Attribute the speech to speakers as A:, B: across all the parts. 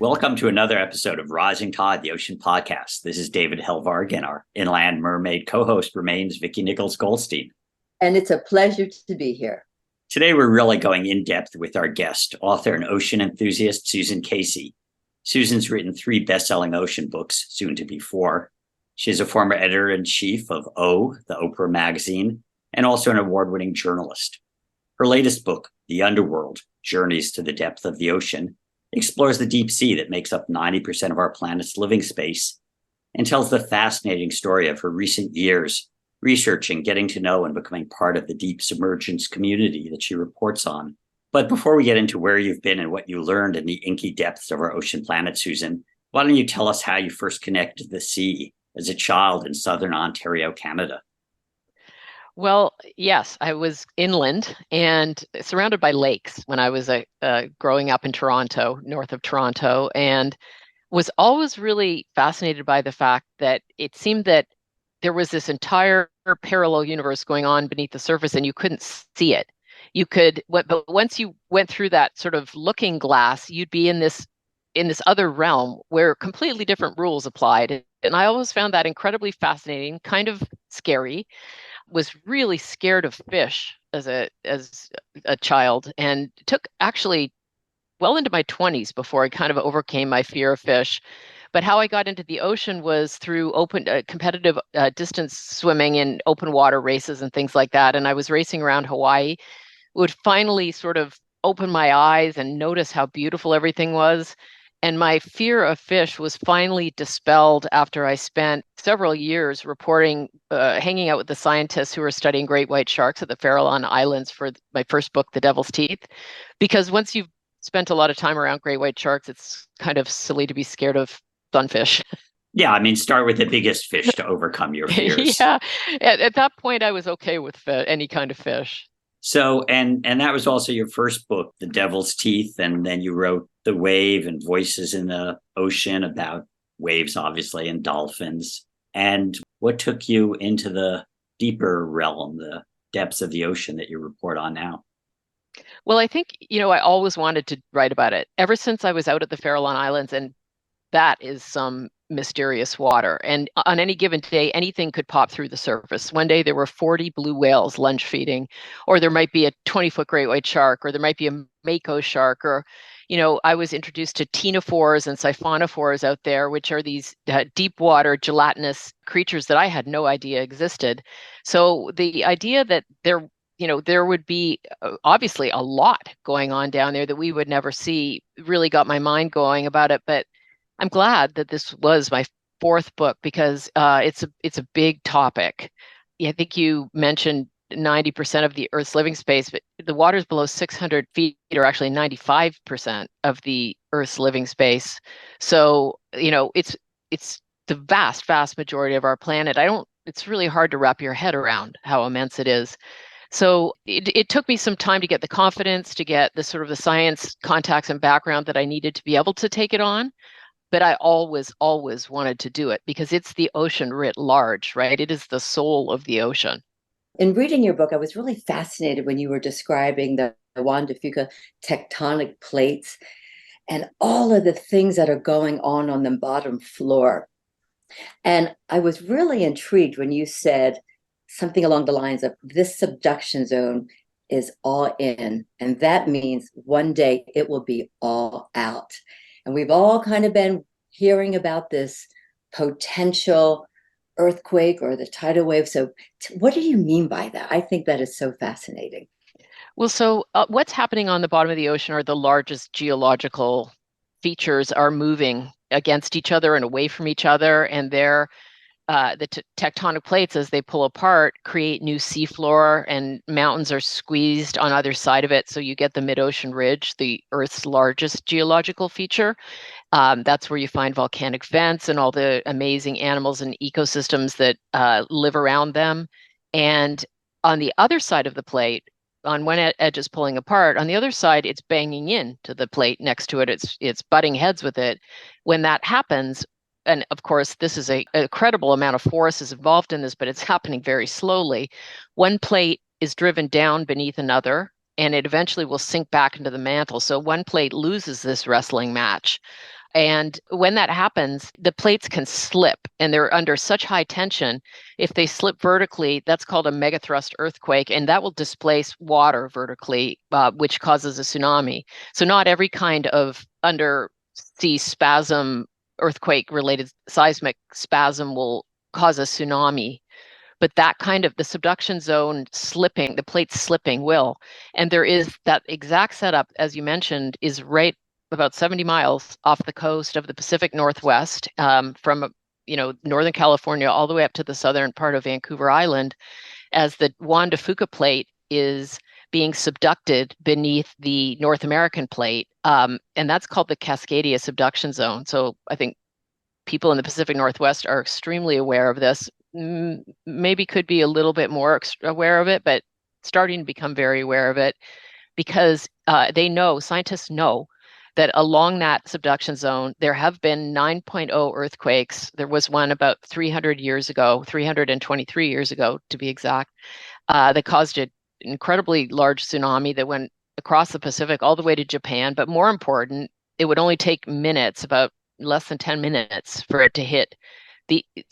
A: Welcome to another episode of Rising Tide, the Ocean Podcast. This is David Helvarg, and our inland mermaid co-host remains Vicki Nichols-Goldstein.
B: And it's a pleasure to be here.
A: Today, we're really going in depth with our guest, author and ocean enthusiast, Susan Casey. Susan's written 3 best-selling ocean books, soon to be 4. She's a former editor-in-chief of O, the Oprah magazine, and also an award-winning journalist. Her latest book, The Underworld, Journeys to the Depth of the Ocean, explores the deep sea that makes up 90% of our planet's living space and tells the fascinating story of her recent years researching, getting to know, and becoming part of the deep submergence community that she reports on. But before we get into where you've been and what you learned in the inky depths of our ocean planet, Susan, why don't you tell us how you first connected to the sea as a child in southern Ontario, Canada?
C: Well, yes, I was inland and surrounded by lakes when I was growing up in Toronto, north of Toronto, and was always really fascinated by the fact that it seemed that there was this entire parallel universe going on beneath the surface and you couldn't see it. But once you went through that sort of looking glass, you'd be in this other realm where completely different rules applied. And I always found that incredibly fascinating, kind of scary. Was really scared of fish as a child, and took actually well into my 20s before I kind of overcame my fear of fish. But how I got into the ocean was through open competitive distance swimming in open water races and things like that. And I was racing around Hawaii, would finally sort of open my eyes and notice how beautiful everything was. And my fear of fish was finally dispelled after I spent several years reporting, hanging out with the scientists who were studying great white sharks at the Farallon Islands for my first book, The Devil's Teeth. Because once you've spent a lot of time around great white sharks, it's kind of silly to be scared of sunfish.
A: Yeah, I mean, start with the biggest fish to overcome your fears.
C: Yeah, at that point, I was okay with any kind of fish.
A: So, and that was also your first book, The Devil's Teeth, and then you wrote The Wave and Voices in the Ocean, about waves, obviously, and dolphins. And what took you into the deeper realm, the depths of the ocean that you report on now?
C: Well, I think, I always wanted to write about it ever since I was out at the Farallon Islands, and that is some mysterious water. And on any given day, anything could pop through the surface. One day there were 40 blue whales lunge feeding, or there might be a 20-foot great white shark, or there might be a mako shark, or, I was introduced to ctenophores and siphonophores out there, which are these deep water gelatinous creatures that I had no idea existed. So the idea that there would be obviously a lot going on down there that we would never see really got my mind going about it. But I'm glad that this was my 4th book because it's a big topic. I think you mentioned 90% of the Earth's living space, but the waters below 600 feet are actually 95% of the Earth's living space. So, it's the vast, vast majority of our planet. It's really hard to wrap your head around how immense it is. So it took me some time to get the confidence, to get the sort of the science contacts and background that I needed to be able to take it on. But I always, always wanted to do it because it's the ocean writ large, right? It is the soul of the ocean.
B: In reading your book, I was really fascinated when you were describing the Juan de Fuca tectonic plates and all of the things that are going on the bottom floor. And I was really intrigued when you said something along the lines of this subduction zone is all in. And that means one day it will be all out. And we've all kind of been hearing about this potential earthquake or the tidal wave. So what do you mean by that? I think that is so fascinating.
C: Well, so what's happening on the bottom of the ocean are the largest geological features are moving against each other and away from each other. And they're the tectonic plates, as they pull apart, create new seafloor, and mountains are squeezed on either side of it. So you get the mid-ocean ridge, the Earth's largest geological feature. That's where you find volcanic vents and all the amazing animals and ecosystems that live around them. And on the other side of the plate, on one edge is pulling apart, on the other side, it's banging into the plate next to it. It's butting heads with it. When that happens, and of course, this is a credible amount of force is involved in this, but it's happening very slowly. One plate is driven down beneath another, and it eventually will sink back into the mantle. So one plate loses this wrestling match. And when that happens, the plates can slip and they're under such high tension. If they slip vertically, that's called a megathrust earthquake, and that will displace water vertically, which causes a tsunami. So not every kind of undersea spasm, earthquake-related seismic spasm will cause a tsunami. But that kind of the subduction zone slipping, the plates slipping will. And there is that exact setup, as you mentioned, is right about 70 miles off the coast of the Pacific Northwest, from Northern California all the way up to the southern part of Vancouver Island, as the Juan de Fuca plate is being subducted beneath the North American plate. And that's called the Cascadia subduction zone. So I think people in the Pacific Northwest are extremely aware of this. Maybe could be a little bit more aware of it, but starting to become very aware of it because scientists know that along that subduction zone, there have been 9.0 earthquakes. There was one about 300 years ago, 323 years ago, to be exact, that caused an incredibly large tsunami that went across the Pacific all the way to Japan. But more important, it would only take minutes, about less than 10 minutes, for it to hit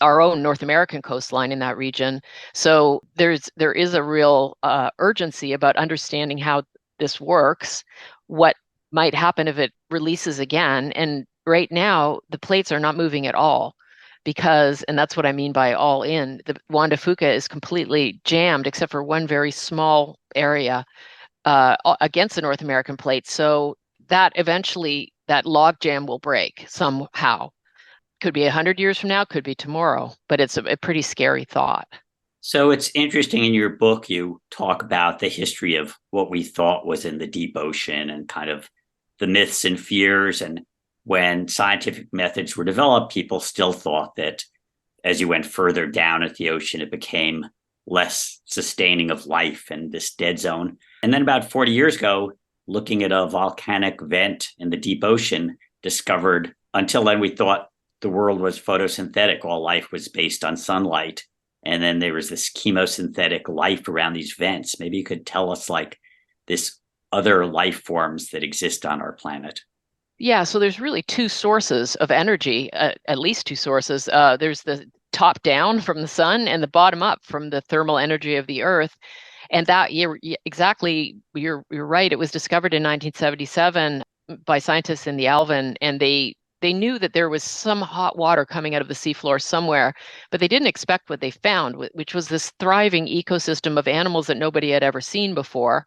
C: our own North American coastline in that region. So there is a real urgency about understanding how this works, what might happen if it releases again. And right now, the plates are not moving at all and that's what I mean by all in. The Juan de Fuca is completely jammed except for one very small area against the North American plate. So that eventually, that log jam will break somehow. Could be 100 years from now, could be tomorrow, but it's a pretty scary thought.
A: So it's interesting, in your book, you talk about the history of what we thought was in the deep ocean and kind of the myths and fears. And when scientific methods were developed, people still thought that as you went further down at the ocean, it became less sustaining of life and this dead zone. And then about 40 years ago, looking at a volcanic vent in the deep ocean, discovered, until then we thought the world was photosynthetic. All life was based on sunlight. And then there was this chemosynthetic life around these vents. Maybe you could tell us this other life forms that exist on our planet.
C: Yeah, so there's really two sources of energy, at least two sources. There's the top down from the sun and the bottom up from the thermal energy of the earth. And that you're right. It was discovered in 1977 by scientists in the Alvin, and they knew that there was some hot water coming out of the seafloor somewhere, but they didn't expect what they found, which was this thriving ecosystem of animals that nobody had ever seen before,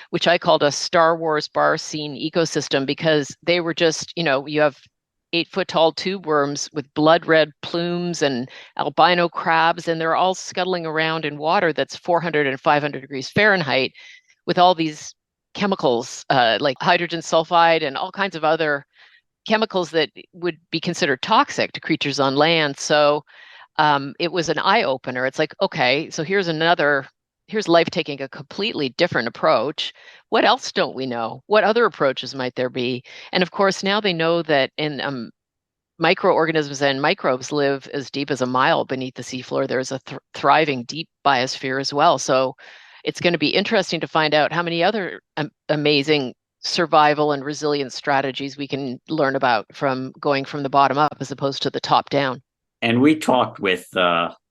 C: which I called a Star Wars bar scene ecosystem, because they were just, you have 8-foot tall tube worms with blood red plumes and albino crabs, and they're all scuttling around in water that's 400 and 500 degrees Fahrenheit with all these chemicals like hydrogen sulfide and all kinds of other chemicals that would be considered toxic to creatures on land. So it was an eye opener. It's like, okay, so here's life taking a completely different approach. What else don't we know? What other approaches might there be? And of course, now they know that in microorganisms and microbes live as deep as a mile beneath the seafloor. There's a thriving deep biosphere as well. So it's going to be interesting to find out how many other amazing survival and resilience strategies we can learn about from going from the bottom up as opposed to the top down.
A: And we talked with,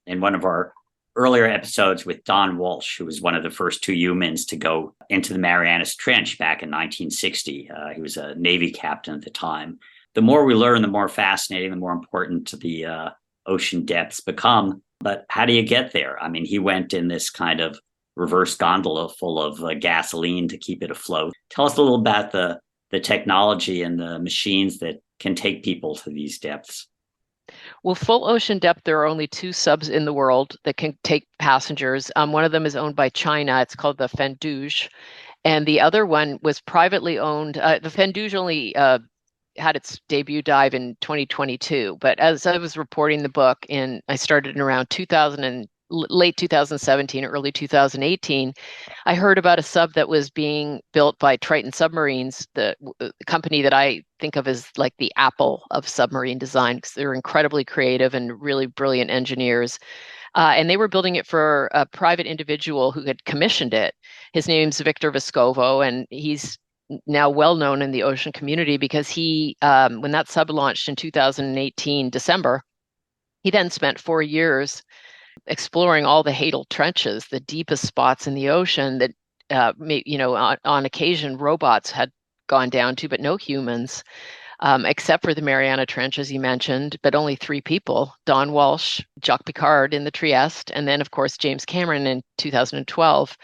A: in one of our earlier episodes, with Don Walsh, who was one of the first two humans to go into the Marianas Trench back in 1960. He was a Navy captain at the time. The more we learn, the more fascinating, the more important the ocean depths become. But how do you get there? I mean, he went in this kind of reverse gondola full of gasoline to keep it afloat. Tell us a little about the technology and the machines that can take people to these depths.
C: Well, full ocean depth, there are only two subs in the world that can take passengers. One of them is owned by China. It's called the Fendouge. And the other one was privately owned. The Fendouge only had its debut dive in 2022. But as I was reporting the book, I started in around late 2017, early 2018, I heard about a sub that was being built by Triton Submarines, the company that I think of as like the Apple of submarine design, because they're incredibly creative and really brilliant engineers. And they were building it for a private individual who had commissioned it. His name's Victor Vescovo, and he's now well known in the ocean community because he, when that sub launched in 2018, December, he then spent 4 years exploring all the Hadal trenches, the deepest spots in the ocean that, on occasion robots had gone down to, but no humans, except for the Mariana Trench, as you mentioned, but only 3 people: Don Walsh, Jacques Piccard in the Trieste, and then, of course, James Cameron in 2012.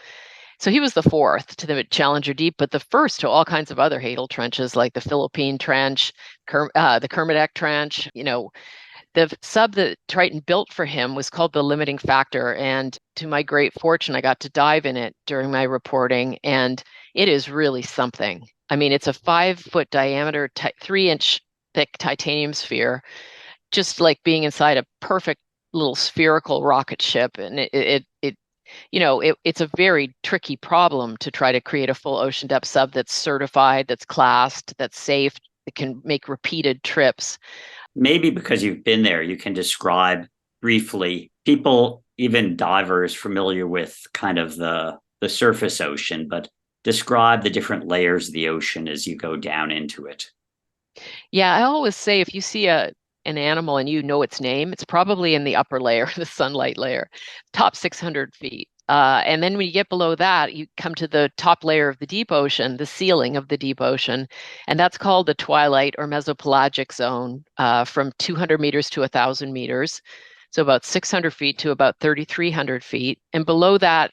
C: So he was the 4th to the Challenger Deep, but the first to all kinds of other Hadal trenches like the Philippine Trench, the Kermadec Trench. The sub that Triton built for him was called the Limiting Factor. And to my great fortune, I got to dive in it during my reporting, and it is really something. I mean, it's a 5-foot diameter, 3-inch thick titanium sphere, just like being inside a perfect little spherical rocket ship. And it's a very tricky problem to try to create a full ocean depth sub that's certified, that's classed, that's safe, that can make repeated trips.
A: Maybe because you've been there, you can describe briefly, people, even divers familiar with kind of the surface ocean, but describe the different layers of the ocean as you go down into it.
C: Yeah, I always say if you see an animal and you know its name, it's probably in the upper layer, the sunlight layer, top 600 feet. And then when you get below that, you come to the top layer of the deep ocean, the ceiling of the deep ocean, and that's called the twilight or mesopelagic zone, from 200 meters to 1,000 meters. So about 600 feet to about 3,300 feet. And below that,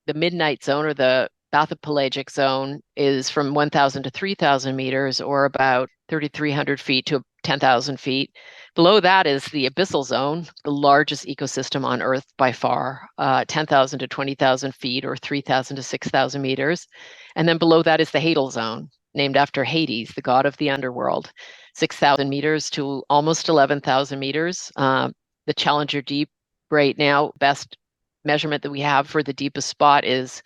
C: the midnight zone or the bathypelagic zone is from 1,000 to 3,000 meters, or about 3,300 feet to 10,000 feet. Below that is the abyssal zone, the largest ecosystem on Earth by far, 10,000 to 20,000 feet, or 3,000 to 6,000 meters. And then below that is the Hadal zone, named after Hades, the god of the underworld, 6,000 meters to almost 11,000 meters. The Challenger Deep right now, best measurement that we have for the deepest spot is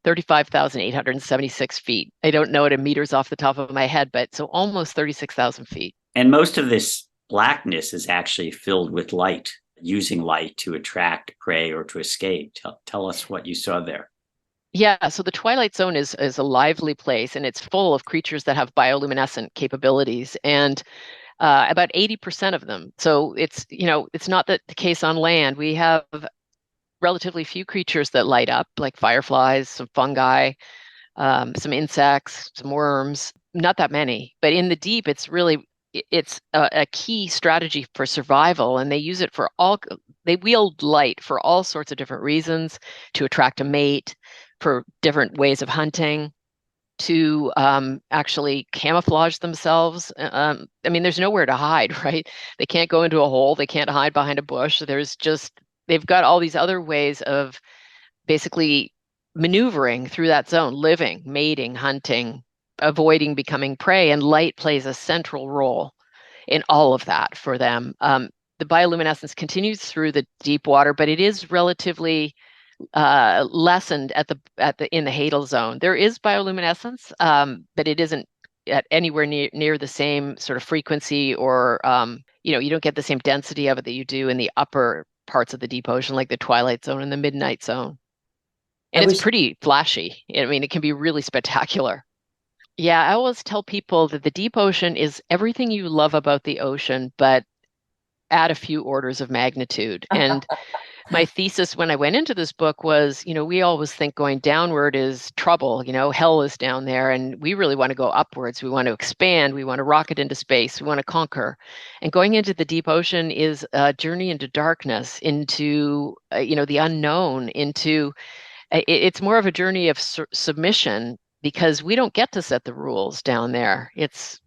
C: 35,876 feet. I don't know it in meters off the top of my head, but so almost 36,000 feet.
A: And most of this blackness is actually filled with light, using light to attract prey or to escape. Tell us what you saw there.
C: Yeah, so the twilight zone is a lively place, and it's full of creatures that have bioluminescent capabilities, and about 80% of them. So it's not the case on land. We have relatively few creatures that light up, like fireflies, some fungi, some insects, some worms. Not that many, but in the deep, it's a key strategy for survival, and they use it for they wield light for all sorts of different reasons: to attract a mate, for different ways of hunting, to actually camouflage themselves. I mean, there's nowhere to hide, right? They can't go into a hole. They can't hide behind a bush. They've got all these other ways of basically maneuvering through that zone, living, mating, hunting, avoiding becoming prey, and light plays a central role in all of that for them. The bioluminescence continues through the deep water, but it is relatively lessened in the Hadal zone. There is bioluminescence, but it isn't at anywhere near the same sort of frequency, or you don't get the same density of it that you do in the upper parts of the deep ocean, like the twilight zone and the midnight zone. And it's pretty flashy. I mean, it can be really spectacular. Yeah, I always tell people that the deep ocean is everything you love about the ocean, but add a few orders of magnitude. And my thesis when I went into this book was, we always think going downward is trouble, hell is down there, and we really want to go upwards. We want to expand. We want to rocket into space. We want to conquer. And going into the deep ocean is a journey into darkness, into, the unknown, it's more of a journey of submission, because we don't get to set the rules down there. It's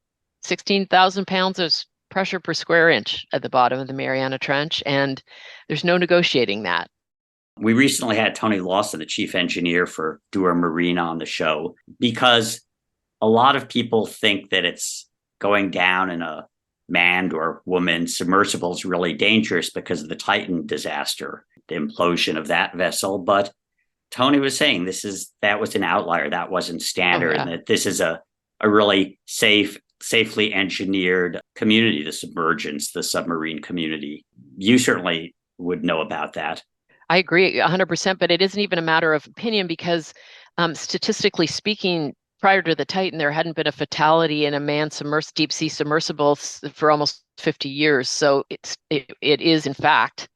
C: 16,000 pounds of pressure per square inch at the bottom of the Mariana Trench, and there's no negotiating that.
A: We recently had Tony Lawson, the chief engineer for Dura Marina, on the show, because a lot of people think that it's going down in a manned or woman submersible is really dangerous because of the Titan disaster, the implosion of that vessel. But Tony was saying that was an outlier. That wasn't standard, and that this is a really safely engineered community, the submergence, the submarine community. You certainly would know about that.
C: I agree 100%, but it isn't even a matter of opinion, because statistically speaking, prior to the Titan, there hadn't been a fatality in a manned deep sea submersible for almost 50 years. So it is in fact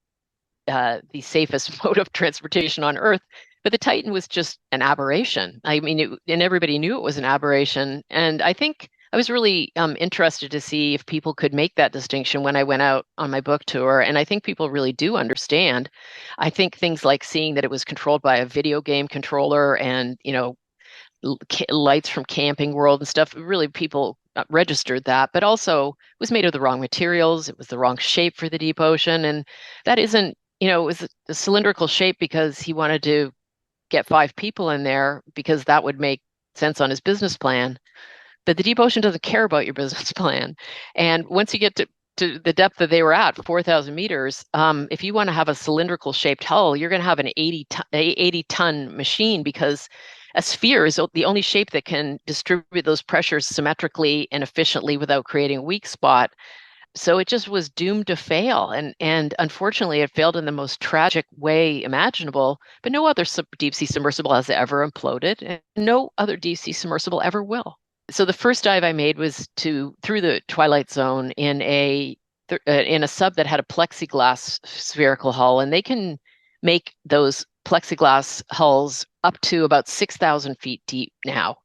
C: the safest mode of transportation on Earth. But the Titan was just an aberration. I mean, and everybody knew it was an aberration. And I think I was really interested to see if people could make that distinction when I went out on my book tour. And I think people really do understand. I think things like seeing that it was controlled by a video game controller and, lights from Camping World and stuff, really people registered that, but also it was made of the wrong materials. It was the wrong shape for the deep ocean. And that isn't, it was a cylindrical shape because he wanted to get 5 people in there because that would make sense on his business plan. But the deep ocean doesn't care about your business plan. And once you get to the depth that they were at, 4,000 meters, if you want to have a cylindrical shaped hull, you're going to have an 80-ton machine, because a sphere is the only shape that can distribute those pressures symmetrically and efficiently without creating a weak spot. So it just was doomed to fail. And unfortunately, it failed in the most tragic way imaginable, but no other deep sea submersible has ever imploded, and no other deep sea submersible ever will. So the first dive I made was through the twilight zone in a sub that had a plexiglass spherical hull, and they can make those plexiglass hulls up to about 6,000 feet deep now,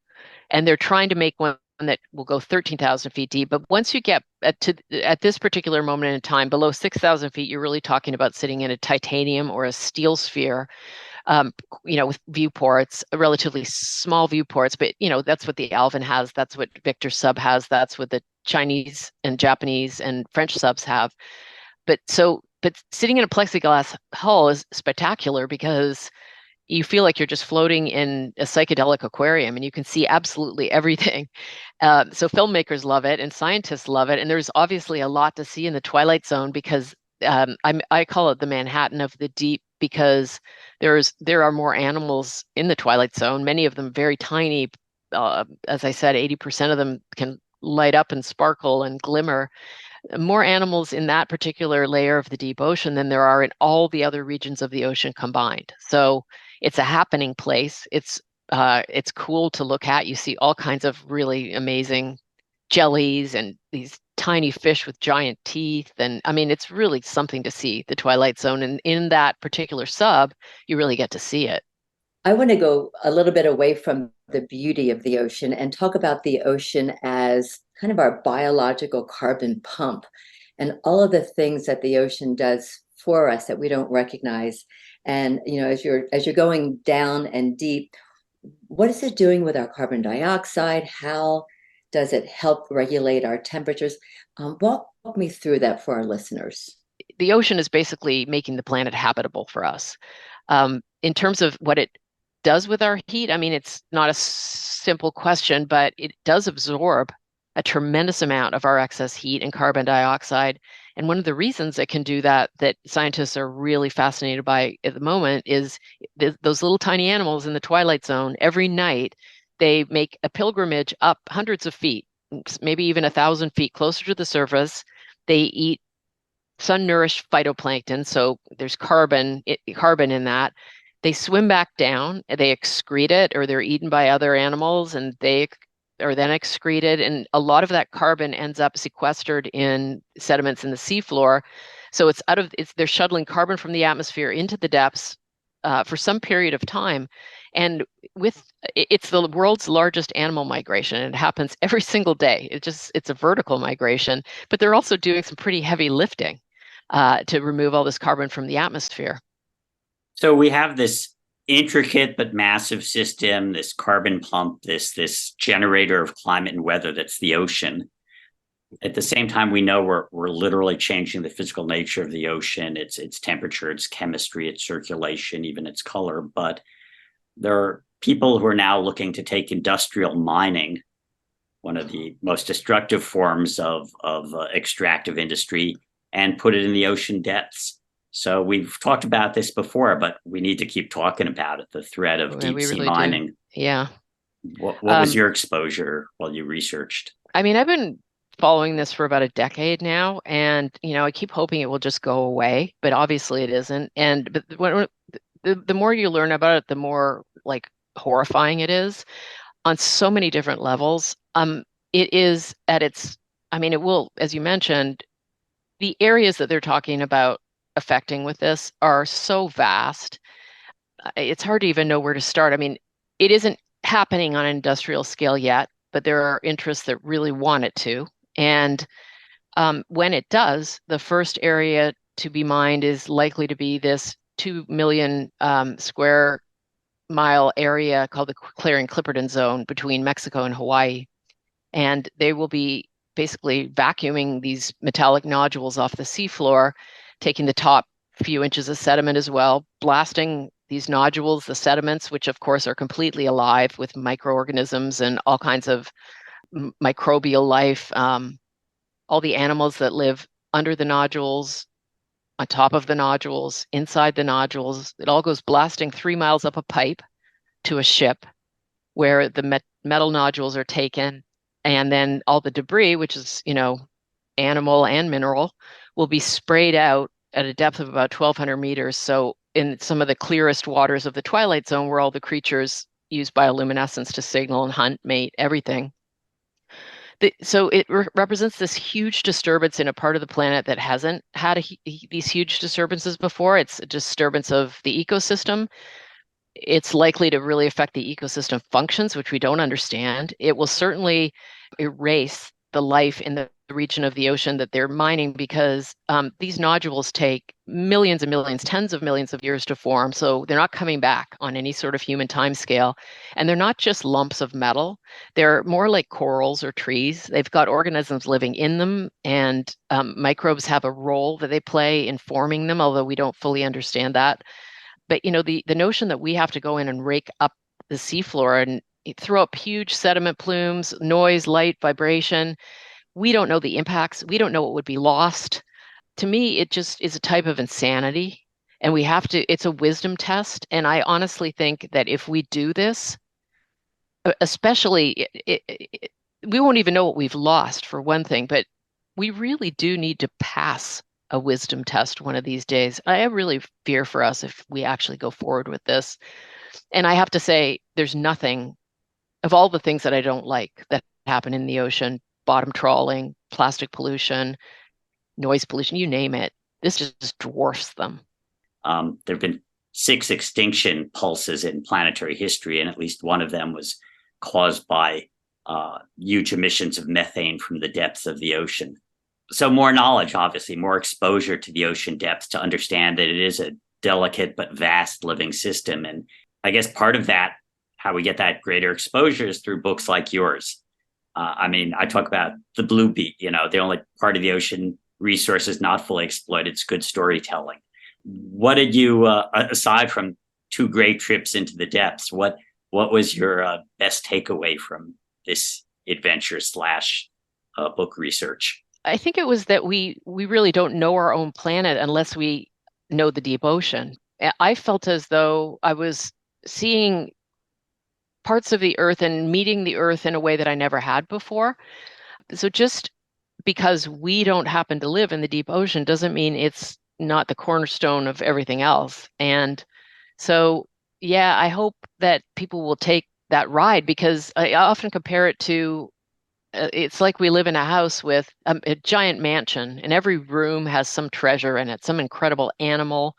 C: and they're trying to make one that will go 13,000 feet deep. But once you get at this particular moment in time below 6,000 feet, you're really talking about sitting in a titanium or a steel sphere. With viewports, relatively small viewports, but that's what the Alvin has, that's what Victor sub has, that's what the Chinese and Japanese and French subs have. But sitting in a plexiglass hull is spectacular because you feel like you're just floating in a psychedelic aquarium and you can see absolutely everything. So filmmakers love it and scientists love it. And there's obviously a lot to see in the twilight zone because I call it the Manhattan of the deep, because there are more animals in the twilight zone, many of them very tiny. As I said, 80% of them can light up and sparkle and glimmer. More animals in that particular layer of the deep ocean than there are in all the other regions of the ocean combined. So it's a happening place. It's cool to look at. You see all kinds of really amazing jellies and these tiny fish with giant teeth. And I mean, it's really something to see the twilight zone. And in that particular sub, you really get to see it.
B: I want to go a little bit away from the beauty of the ocean and talk about the ocean as kind of our biological carbon pump and all of the things that the ocean does for us that we don't recognize. And as you're going down and deep, what is it doing with our carbon dioxide? How does it help regulate our temperatures? Walk me through that for our listeners.
C: The ocean is basically making the planet habitable for us. In terms of what it does with our heat, I mean, it's not a simple question, but it does absorb a tremendous amount of our excess heat and carbon dioxide. And one of the reasons it can do that scientists are really fascinated by at the moment is those little tiny animals in the twilight zone. Every night, they make a pilgrimage up hundreds of feet, maybe even 1,000 feet closer to the surface. They eat sun-nourished phytoplankton, so there's carbon in that. They swim back down, they excrete it, or they're eaten by other animals, and they are then excreted. And a lot of that carbon ends up sequestered in sediments in the seafloor. So they're shuttling carbon from the atmosphere into the depths for some period of time. And it's the world's largest animal migration. It happens every single day. It's a vertical migration, but they're also doing some pretty heavy lifting to remove all this carbon from the atmosphere.
A: So we have this intricate but massive system, this carbon pump, this generator of climate and weather that's the ocean. At the same time, we know we're literally changing the physical nature of the ocean, its temperature, its chemistry, its circulation, even its color. But there are people who are now looking to take industrial mining, one of the most destructive forms of extractive industry, and put it in the ocean depths. So we've talked about this before, but we need to keep talking about it, the threat of deep sea
C: really
A: mining.
C: Do. Yeah.
A: What was your exposure while you researched?
C: I mean, I've been following this for about a decade now, and I keep hoping it will just go away, but obviously it isn't. But the more you learn about it, the more like horrifying it is. on so many different levels. It is at its, I mean, it will, as you mentioned, the areas that they're talking about affecting with this are so vast. It's hard to even know where to start. I mean, it isn't happening on an industrial scale yet, but there are interests that really want it to. And when it does, the first area to be mined is likely to be this 2 million square mile area called the Clarion-Clipperton Zone between Mexico and Hawaii. And they will be basically vacuuming these metallic nodules off the seafloor, taking the top few inches of sediment as well, blasting these nodules, the sediments, which of course are completely alive with microorganisms and all kinds of microbial life, all the animals that live under the nodules, on top of the nodules, inside the nodules. It all goes blasting 3 miles up a pipe to a ship where the metal nodules are taken, and then all the debris, which is, animal and mineral, will be sprayed out at a depth of about 1,200 meters. So in some of the clearest waters of the twilight zone, where all the creatures use bioluminescence to signal and hunt, mate, everything. So it represents this huge disturbance in a part of the planet that hasn't had these huge disturbances before. It's a disturbance of the ecosystem. It's likely to really affect the ecosystem functions, which we don't understand. It will certainly erase the life in the region of the ocean that they're mining, because these nodules take millions and millions, tens of millions of years to form. So they're not coming back on any sort of human time scale. And they're not just lumps of metal. They're more like corals or trees. They've got organisms living in them, and microbes have a role that they play in forming them, although we don't fully understand that. But the notion that we have to go in and rake up the seafloor and throw up huge sediment plumes, noise, light, vibration, we don't know the impacts. We don't know what would be lost. To me, it just is a type of insanity. And it's a wisdom test. And I honestly think that if we do this, especially, we won't even know what we've lost, for one thing, but we really do need to pass a wisdom test one of these days. I really fear for us if we actually go forward with this. And I have to say, there's nothing of all the things that I don't like that happen in the ocean: bottom trawling, plastic pollution, noise pollution, you name it. This just dwarfs them.
A: There have been 6 extinction pulses in planetary history, and at least one of them was caused by huge emissions of methane from the depths of the ocean. So more knowledge, obviously, more exposure to the ocean depths to understand that it is a delicate but vast living system. And I guess part of that, how we get that greater exposure, is through books like yours. I talk about the blue beat, the only part of the ocean resources not fully exploited. It's good storytelling. What did you, aside from 2 great trips into the depths, what was your best takeaway from this adventure / book research?
C: I think it was that we really don't know our own planet unless we know the deep ocean. I felt as though I was seeing parts of the earth and meeting the earth in a way that I never had before. So just because we don't happen to live in the deep ocean doesn't mean it's not the cornerstone of everything else. And so, yeah, I hope that people will take that ride, because I often compare it to it's like we live in a house with a giant mansion, and every room has some treasure in it, some incredible animal,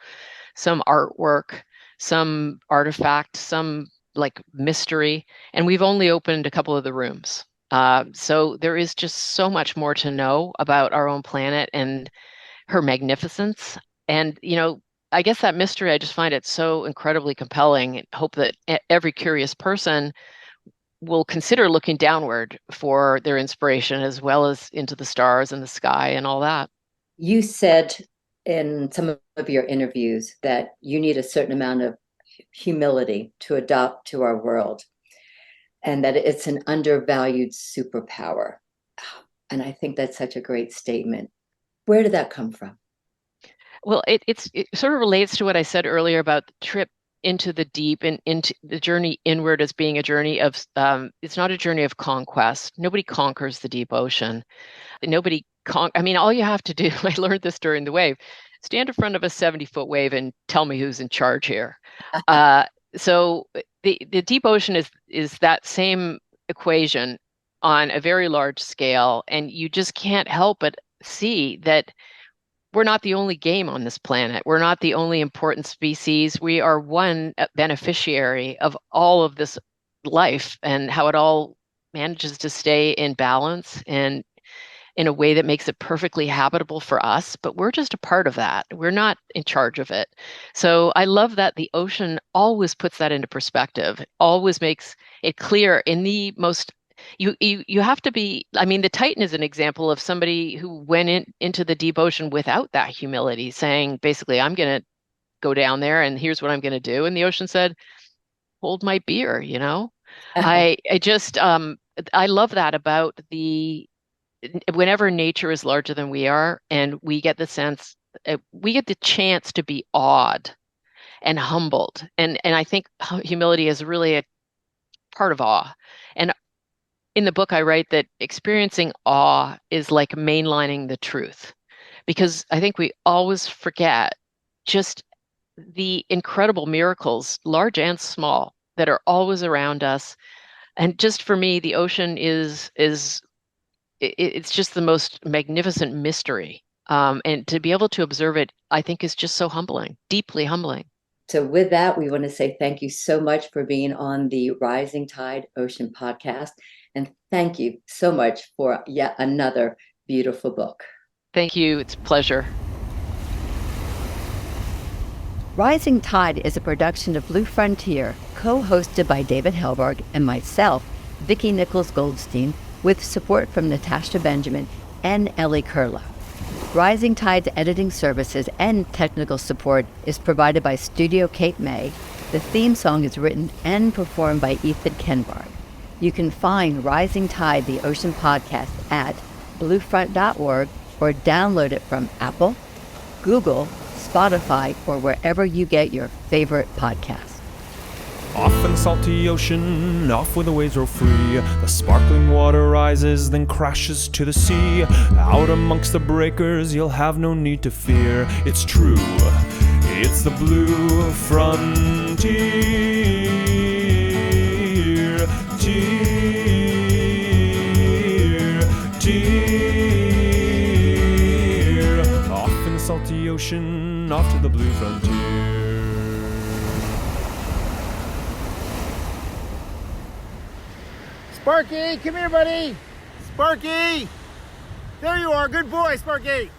C: some artwork, some artifact, some like mystery. And we've only opened a couple of the rooms. So there is just so much more to know about our own planet and her magnificence. And, I guess that mystery, I just find it so incredibly compelling, and hope that every curious person will consider looking downward for their inspiration, as well as into the stars and the sky and all that.
B: You said in some of your interviews that you need a certain amount of humility to adopt to our world, and that it's an undervalued superpower. And I think that's such a great statement. Where did that come from?
C: Well, it sort of relates to what I said earlier about the trip into the deep and into the journey inward as being a journey of, it's not a journey of conquest. Nobody conquers the deep ocean. All you have to do, I learned this during the wave, stand in front of a 70-foot wave and tell me who's in charge here. So the deep ocean is that same equation on a very large scale, and you just can't help but see that we're not the only game on this planet. We're not the only important species. We are one beneficiary of all of this life and how it all manages to stay in balance and in a way that makes it perfectly habitable for us, but we're just a part of that. We're not in charge of it. So I love that the ocean always puts that into perspective. It always makes it clear in the most you have to be, I mean, the Titan is an example of somebody who went into the deep ocean without that humility, saying basically, I'm going to go down there and here's what I'm going to do. And the ocean said, hold my beer, you know? I just I love that about the whenever nature is larger than we are, and we get the sense, we get the chance to be awed and humbled. And I think humility is really a part of awe. And in the book, I write that experiencing awe is like mainlining the truth, because I think we always forget just the incredible miracles, large and small, that are always around us. And just for me, the ocean is it's just the most magnificent mystery. And to be able to observe it, I think is just so humbling, deeply humbling.
B: So with that, we want to say thank you so much for being on the Rising Tide Ocean podcast. And thank you so much for yet another beautiful book.
C: Thank you. It's a pleasure.
B: Rising Tide is a production of Blue Frontier, co-hosted by David Helvarg and myself, Vicki Nichols-Goldstein, with support from Natasha Benjamin and Ellie Kurla. Rising Tide's editing services and technical support is provided by Studio Cape May. The theme song is written and performed by Ethan Kenbarg. You can find Rising Tide, the Ocean Podcast, at bluefront.org or download it from Apple, Google, Spotify, or wherever you get your favorite podcasts.
D: Off in the salty ocean, off where the waves roll free, the sparkling water rises, then crashes to the sea. Out amongst the breakers, you'll have no need to fear. It's true, it's the blue frontier. Off in the salty ocean, off to the blue frontier.
E: Sparky, come here, buddy. Sparky! There you are. Good boy, Sparky.